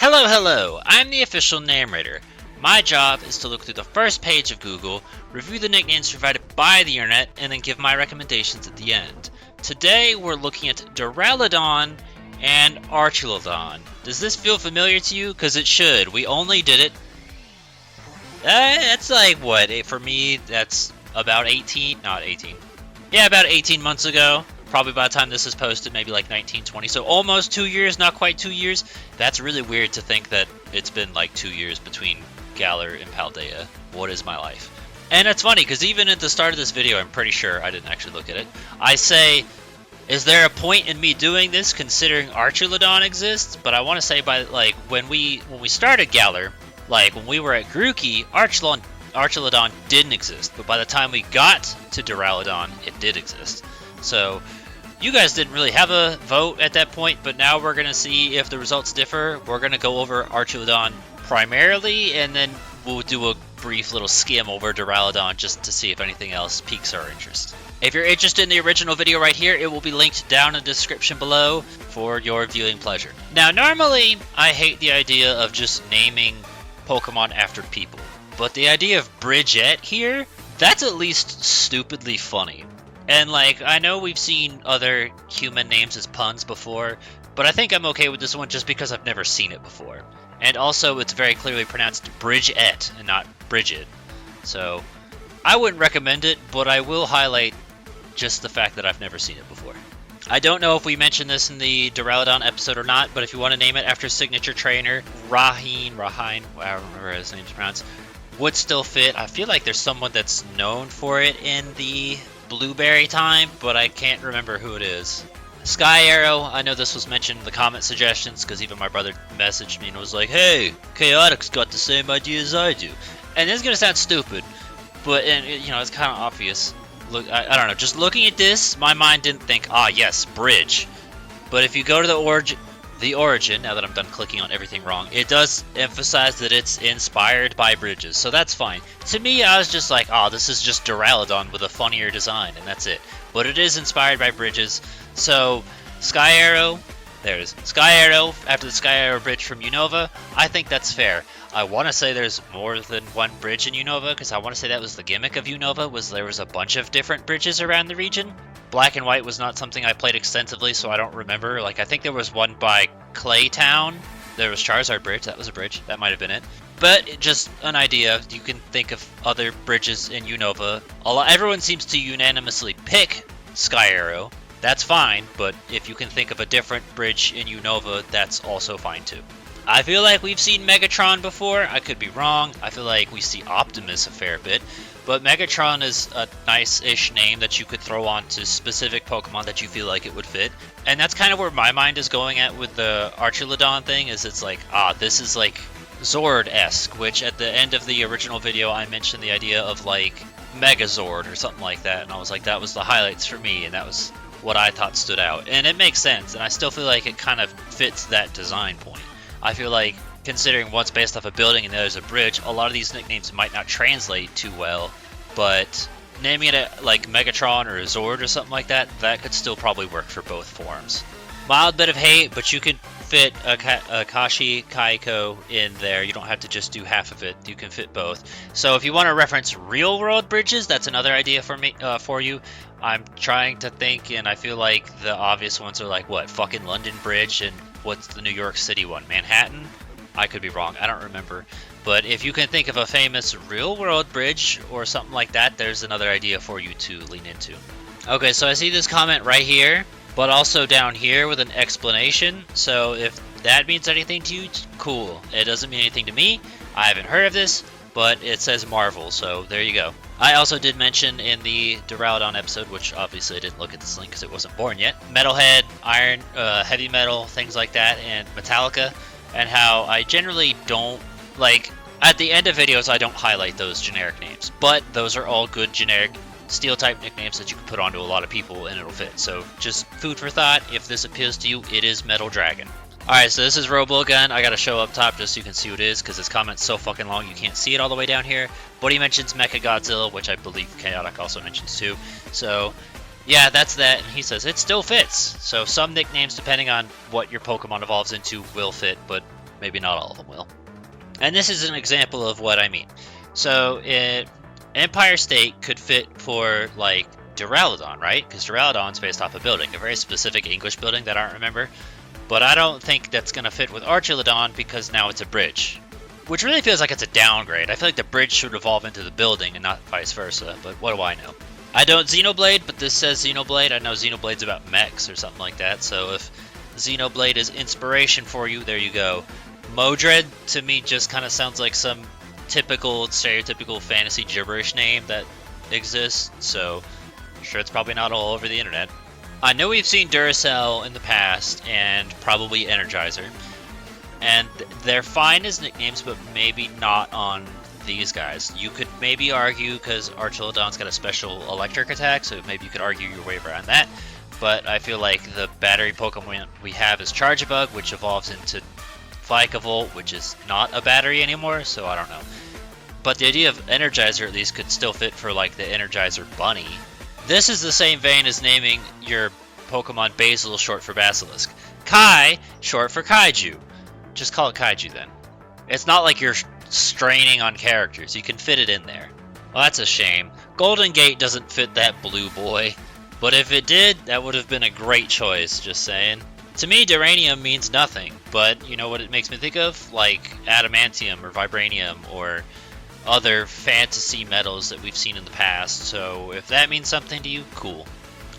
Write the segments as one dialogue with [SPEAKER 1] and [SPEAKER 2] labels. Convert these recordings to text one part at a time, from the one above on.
[SPEAKER 1] Hello, hello! I'm the official narrator. My job is to look through the first page of Google, review the nicknames provided by the internet, and then give my recommendations at the end. Today we're looking at Duraludon and Archaludon. Does this feel familiar to you? Because it should. We only did it. That's like what? For me, that's about 18. Not 18. Yeah, about 18 months ago. Probably by the time this is posted, maybe like 1920. So almost 2 years, not quite 2 years. That's really weird to think that it's been like 2 years between Galar and Paldea. What is my life? And it's funny, because even at the start of this video, I'm pretty sure, I didn't actually look at it, I say, is there a point in me doing this considering Archaludon exists? But I want to say by like when we started Galar, like when we were at Grookey, Archaludon didn't exist. But by the time we got to Duraludon, it did exist. So you guys didn't really have a vote at that point, but now we're going to see if the results differ. We're going to go over Archaludon primarily, and then we'll do a brief little skim over Duraludon just to see if anything else piques our interest. If you're interested in the original video right here, it will be linked down in the description below for your viewing pleasure. Now, normally, I hate the idea of just naming Pokemon after people, but the idea of Bridgette here, that's at least stupidly funny. And like, I know we've seen other human names as puns before, but I think I'm okay with this one just because I've never seen it before. And also, it's very clearly pronounced Bridgette and not Bridget. So, I wouldn't recommend it, but I will highlight just the fact that I've never seen it before. I don't know if we mentioned this in the Duraludon episode or not, but if you want to name it after signature trainer, Rahine, I don't remember how his name's pronounced, would still fit. I feel like there's someone that's known for it in the Blueberry time, but I can't remember who it is. Sky Arrow, I know this was mentioned in the comment suggestions, because even my brother messaged me and was like, hey, Chaotix got the same idea as I do. And this is going to sound stupid, but you know, it's kind of obvious. Look, I don't know, just looking at this, my mind didn't think, ah yes, bridge. But if you go to the origin, now that I'm done clicking on everything wrong, it does emphasize that it's inspired by bridges, so that's fine. To me, I was just like, oh, this is just Duraludon with a funnier design, and that's it. But it is inspired by bridges, so Sky Arrow, there it is. Sky Arrow, after the Sky Arrow bridge from Unova, I think that's fair. I want to say there's more than one bridge in Unova, because I want to say that was the gimmick of Unova, was there was a bunch of different bridges around the region. Black and White was not something I played extensively, so I don't remember. Like, I think there was one by Claytown. There was Charizard Bridge. That was a bridge. That might have been it. But just an idea. You can think of other bridges in Unova. Everyone seems to unanimously pick Sky Arrow. That's fine, but if you can think of a different bridge in Unova, that's also fine too. I feel like we've seen Megatron before. I could be wrong. I feel like we see Optimus a fair bit. But Megatron is a nice-ish name that you could throw on to specific Pokemon that you feel like it would fit. And that's kind of where my mind is going at with the Archaludon thing, is it's like, this is like Zord-esque, which at the end of the original video I mentioned the idea of like Megazord or something like that, and I was like, that was the highlights for me, and that was what I thought stood out. And it makes sense, and I still feel like it kind of fits that design point. I feel like, considering one's based off a building and the other's a bridge, a lot of these nicknames might not translate too well, but naming it like Megatron or a Zord or something like that, that could still probably work for both forms. Mild bit of hate, but you could fit a Kashi Kaiko in there. You don't have to just do half of it. You can fit both. So if you want to reference real-world bridges, that's another idea for you. I'm trying to think, and I feel like the obvious ones are like, what, fucking London Bridge, and what's the New York City one? Manhattan? I could be wrong. I don't remember. But if you can think of a famous real-world bridge or something like that, there's another idea for you to lean into. Okay, so I see this comment right here, but also down here with an explanation. So if that means anything to you, cool. It doesn't mean anything to me. I haven't heard of this, but it says Marvel, so there you go. I also did mention in the Duraludon episode, which obviously I didn't look at this link because it wasn't born yet, Metalhead, Iron, Heavy Metal, things like that, and Metallica, and how I generally don't, like, at the end of videos I don't highlight those generic names, but those are all good generic Steel-type nicknames that you can put onto a lot of people and it'll fit. So just food for thought, if this appeals to you, it is Metal Dragon. Alright, so this is Robo again. I gotta show up top just so you can see what it is, because his comment's so fucking long you can't see it all the way down here. But he mentions Mechagodzilla, which I believe Chaotic also mentions too. So, yeah, that's that. And he says it still fits. So some nicknames, depending on what your Pokemon evolves into, will fit, but Maybe not all of them will. And this is an example of what I mean. So Empire State could fit for like Duraludon, right? Because Duraludon's based off a building, a very specific English building that I don't remember. But I don't think that's going to fit with Archaludon because now it's a bridge. Which really feels like it's a downgrade. I feel like the bridge should evolve into the building and not vice versa, but what do I know? I don't Xenoblade, but this says Xenoblade. I know Xenoblade's about mechs or something like that, so if Xenoblade is inspiration for you, there you go. Modred, to me, just kind of sounds like some typical, stereotypical fantasy gibberish name that exists, so I'm sure it's probably not all over the internet. I know we've seen Duracell in the past, and probably Energizer, and they're fine as nicknames, but maybe not on these guys. You could maybe argue, because Archaludon's got a special electric attack, so maybe you could argue your way around that, but I feel like the battery Pokemon we have is Charjabug, which evolves into Vikavolt, which is not a battery anymore, so I don't know. But the idea of Energizer at least could still fit for like the Energizer Bunny. This is the same vein as naming your Pokemon Basil short for Basilisk. Kai short for Kaiju. Just call it Kaiju then. It's not like you're straining on characters, you can fit it in there. Well, that's a shame. Golden Gate doesn't fit that blue boy, but if it did, that would have been a great choice, just saying. To me, Duranium means nothing, but you know what it makes me think of? Like Adamantium or Vibranium or other fantasy metals that we've seen in the past, so if that means something to you, cool.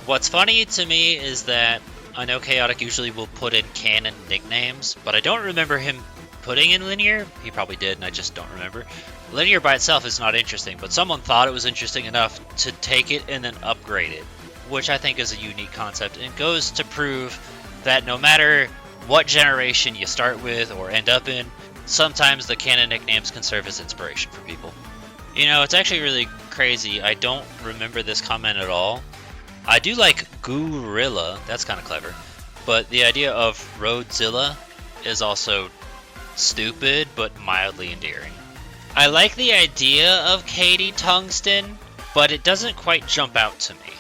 [SPEAKER 1] What's funny to me is that I know Chaotic usually will put in canon nicknames, but I don't remember him putting in Linear. He probably did, and I just don't remember. Linear by itself is not interesting, but someone thought it was interesting enough to take it and then upgrade it, which I think is a unique concept, and goes to prove that no matter what generation you start with or end up in, sometimes the canon nicknames can serve as inspiration for people. You know, it's actually really crazy. I don't remember this comment at all. I do like Gorilla, that's kind of clever, but the idea of Roadzilla is also stupid but mildly endearing. I like the idea of Katie Tungsten, but it doesn't quite jump out to me.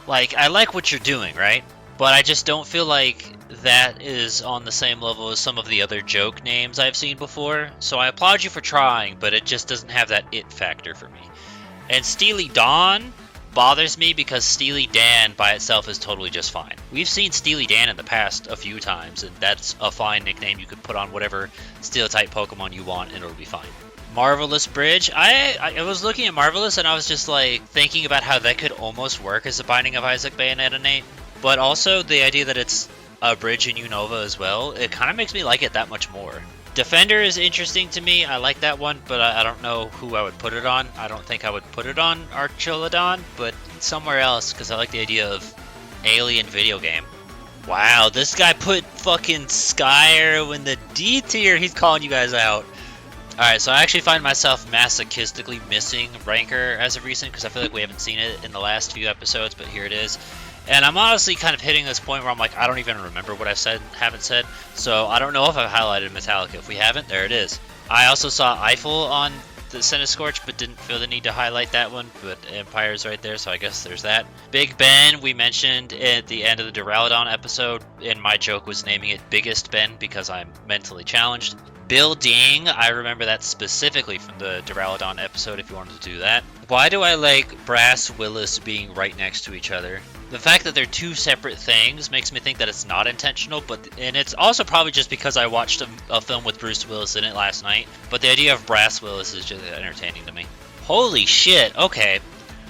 [SPEAKER 1] Like, I like what you're doing, right? But I just don't feel like that is on the same level as some of the other joke names I've seen before, so I applaud you for trying, but it just doesn't have that it factor for me. And Steely Dawn bothers me because Steely Dan by itself is totally just fine. We've seen Steely Dan in the past a few times, and that's a fine nickname you could put on whatever Steel-type Pokemon you want, and it'll be fine. Marvelous Bridge. I was looking at Marvelous, and I was just like thinking about how that could almost work as a Binding of Isaac Bayonetta name, but also the idea that it's a bridge in Unova as well, it kind of makes me like it that much more. Defender is interesting to me. I like that one, but I don't know who I would put it on. I don't think I would put it on Archaludon, but somewhere else, because I like the idea of alien video game. Wow, this guy put fucking Skyr in the D tier. He's calling you guys out. Alright, so I actually find myself masochistically missing Ranker as of recent, because I feel like we haven't seen it in the last few episodes, but here it is. And I'm honestly kind of hitting this point where I'm like, I don't even remember what I've said, haven't said, so I don't know if I've highlighted Metallica. If we haven't, there it is. I also saw Eiffel on the Centiskorch, but didn't feel the need to highlight that one, but Empire's right there, so I guess there's that. Big Ben, we mentioned at the end of the Duraludon episode, and my joke was naming it Biggest Ben because I'm mentally challenged. Building, I remember that specifically from the Duraludon episode if you wanted to do that. Why do I like Brass Willis being right next to each other? The fact that they're two separate things makes me think that it's not intentional, and it's also probably just because I watched a film with Bruce Willis in it last night, but the idea of Brass Willis is just entertaining to me. Holy shit, okay.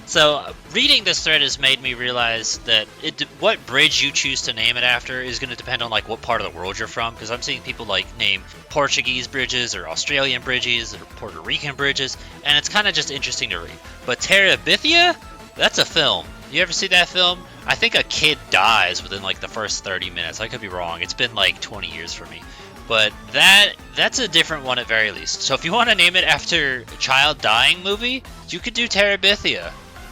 [SPEAKER 1] So, reading this thread has made me realize that what bridge you choose to name it after is going to depend on like what part of the world you're from, because I'm seeing people like name Portuguese bridges or Australian bridges or Puerto Rican bridges, and it's kind of just interesting to read. But Terabithia? That's a film. You ever see that film? I think a kid dies within like the first 30 minutes. I could be wrong. It's been like 20 years for me. But that's a different one at very least. So if you want to name it after a child dying movie, you could do Terabithia.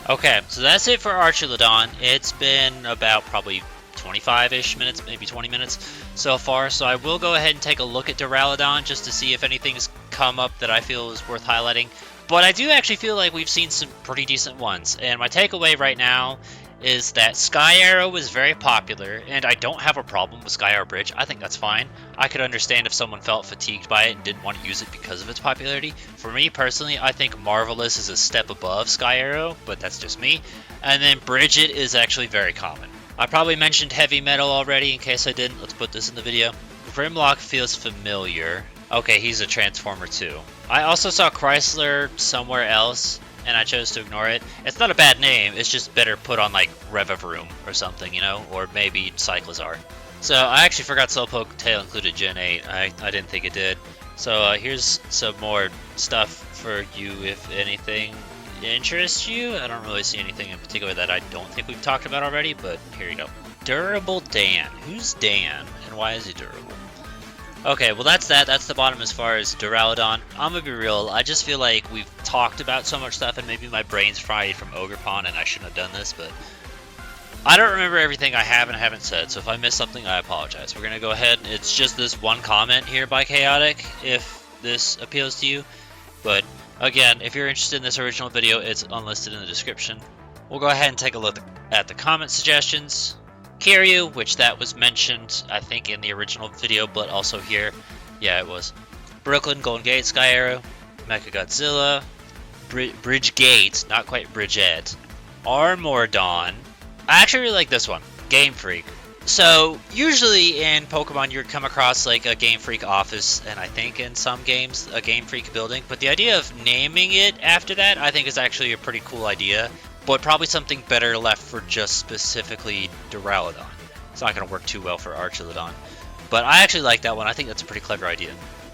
[SPEAKER 1] Okay, so that's it for Archaludon. It's been about probably 25-ish minutes, maybe 20 minutes so far. So I will go ahead and take a look at Duraludon just to see if anything's come up that I feel is worth highlighting. But I do actually feel like we've seen some pretty decent ones. And my takeaway right now is that Sky Arrow is very popular, and I don't have a problem with Sky Arrow Bridge. I think that's fine. I could understand if someone felt fatigued by it and didn't want to use it because of its popularity. For me personally, I think Marvelous is a step above Sky Arrow, but that's just me. And then Bridget is actually very common. I probably mentioned Heavy Metal already. In case I didn't, let's put this in the video. Grimlock feels familiar. Okay, he's a Transformer too. I also saw Chrysler somewhere else, and I chose to ignore it. It's not a bad name, it's just better put on like Revavroom or something, you know? Or maybe Cyclizar. So I actually forgot Slowpoke Tail included Gen 8. I didn't think it did. So here's some more stuff for you if anything interests you. I don't really see anything in particular that I don't think we've talked about already, but here you go. Durable Dan. Who's Dan, and why is he durable? Okay, well that's that. That's the bottom as far as Duraludon. I'm gonna be real, I just feel like we've talked about so much stuff and maybe my brain's fried from Ogerpon and I shouldn't have done this, but I don't remember everything I have and haven't said, so if I missed something, I apologize. We're gonna go ahead. It's just this one comment here by Chaotic, if this appeals to you. But again, if you're interested in this original video, it's unlisted in the description. We'll go ahead and take a look at the comment suggestions. Kiryu, which that was mentioned, I think, in the original video, but also here. Yeah, it was. Brooklyn, Golden Gate, Sky Arrow, Mechagodzilla, Bridge Gate, not quite Bridget, Armordon. I actually really like this one, Game Freak. So, usually in Pokemon, you come across like a Game Freak office, and I think in some games, a Game Freak building. But the idea of naming it after that, I think is actually a pretty cool idea. But probably something better left for just specifically Duraludon. It's not going to work too well for Archaludon. But I actually like that one. I think that's a pretty clever idea.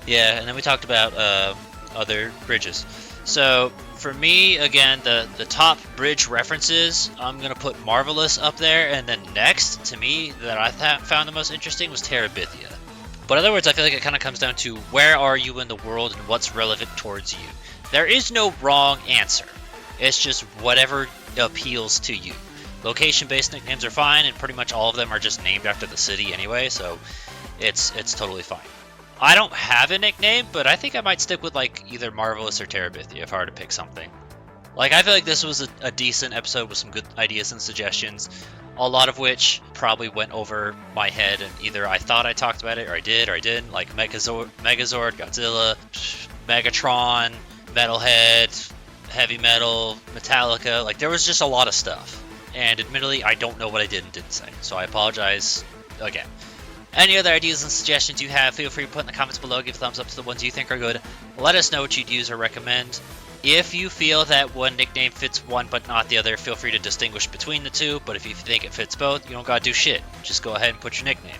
[SPEAKER 1] Yeah, and then we talked about other bridges. So, for me, again, the top bridge references, I'm going to put Marvelous up there. And then next, to me, that I found the most interesting was Terabithia. But in other words, I feel like it kind of comes down to where are you in the world and what's relevant towards you. There is no wrong answer. It's just whatever appeals to you. Location-based nicknames are fine, and pretty much all of them are just named after the city anyway, so it's totally fine. I don't have a nickname, but I think I might stick with like either Marvelous or Terabithia if I were to pick something. Like, I feel like this was a decent episode with some good ideas and suggestions, a lot of which probably went over my head, and either I thought I talked about it, or I did, or I didn't, like Megazord, Godzilla, Megatron, Metalhead, Heavy Metal, Metallica, like there was just a lot of stuff. And admittedly, I don't know what I did and didn't say, so I apologize again. Any other ideas and suggestions you have, feel free to put in the comments below, give a thumbs up to the ones you think are good. Let us know what you'd use or recommend. If you feel that one nickname fits one but not the other, feel free to distinguish between the two, but if you think it fits both, you don't gotta do shit. Just go ahead and put your nickname.